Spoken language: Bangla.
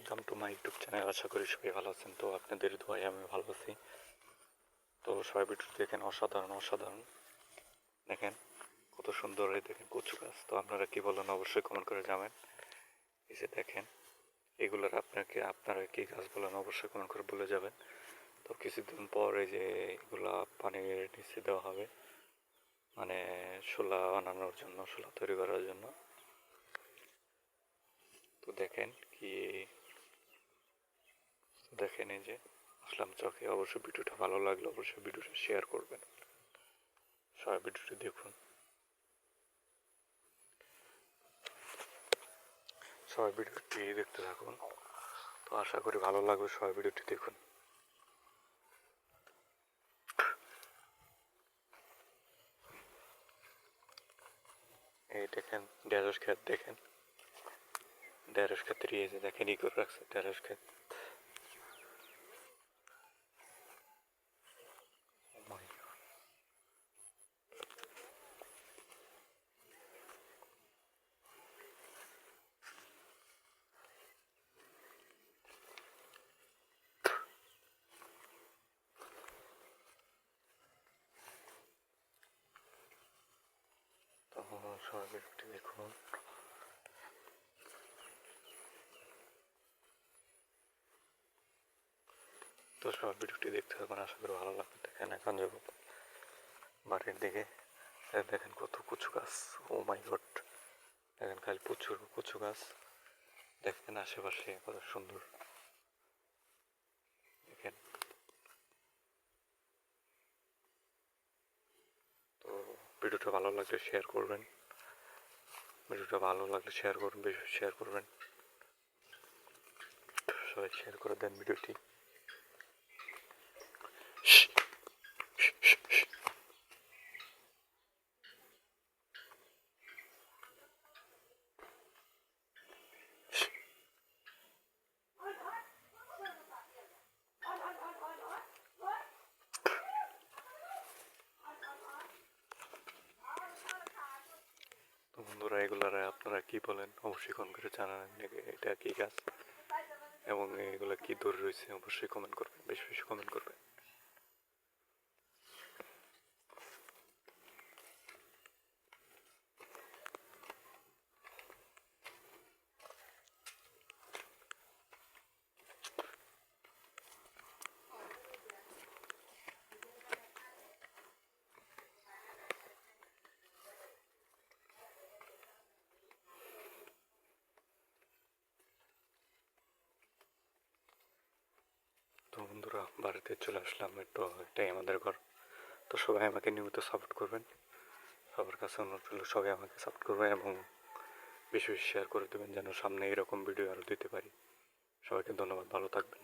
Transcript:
Welcome to my YouTube channel. আশা করি সবাই ভালো আছেন। তো আপনাদের দোয়ায় আমি ভালো আছি। তো সবাই ভিডিও দেখেন, অসাধারণ অসাধারণ। দেখেন কত সুন্দর, এই দেখেন কচু গাছ। তো আপনারা কি বলেন অবশ্যই কমেন্ট করে জানাবেন। এই যে দেখেন এগুলোর আপনারা কি গাছ বলেন অবশ্যই কমেন্ট করে বলে যাবেন। তো কিছুদিন পর এই যে এগুলা পানির নিচে দেওয়া হবে, মানে শোলা বানানোর জন্য, শোলা তৈরি করার জন্য। তো দেখেন কি, দেখেন এই যে আসলাম চকে। অবশ্যই ভিডিওটা ভালো লাগলে অবশ্যই ভিডিওটা শেয়ার করবেন। সবাই ভিডিওটি দেখুন, সবাই ভিডিওটি দেখতে থাকুন। তো আশা করি ভালো লাগবে, সবাই ভিডিওটি দেখুন। এই দেখেন ঢেঁড়স ক্ষেত, দেখেন ঢেঁড়স ক্ষেতের এই যে দেখেন ই করে রাখছে ঢেঁড়স ক্ষেত। তো সবাই ভিডিওটি দেখুন। তো সবাই ভিডিওটি দেখতে থাকুন, আশা করি ভালো লাগবে। দেখেন এখন যাবো বাড়ির দিকে। দেখেন কত কচু গাছ, ও মাই গড। দেখেন খালি প্রচুর কচু গাছ। দেখেন আশেপাশে কত সুন্দর। দেখেন তো ভিডিওটা ভালো লাগলে শেয়ার করবেন, ভিডিওটা ভালো লাগলে শেয়ার করবেন, বেশি শেয়ার করবেন। সবাই শেয়ার করে দেন ভিডিওটি। তো বন্ধুরা, এগুলার আপনারা কি বলেন অবশ্যই কমেন্ট করে জানাবেন। এটা কি গাছ এবং এগুলা কি দূর রয়েছে অবশ্যই কমেন্ট করবেন, বেশি বেশি কমেন্ট করবেন। তো বন্ধুরা, বাড়িতে চলে আসলাম, একটু এটাই আমাদের ঘর। তো সবাই আমাকে নিয়মিত সাপোর্ট করবেন। সবার কাছে অনুরোধ করলে সবাই আমাকে সাপোর্ট করবেন এবং বেশি বেশি শেয়ার করে দেবেন, যেন সামনে এরকম ভিডিও আরও দিতে পারি। সবাইকে ধন্যবাদ, ভালো থাকবেন।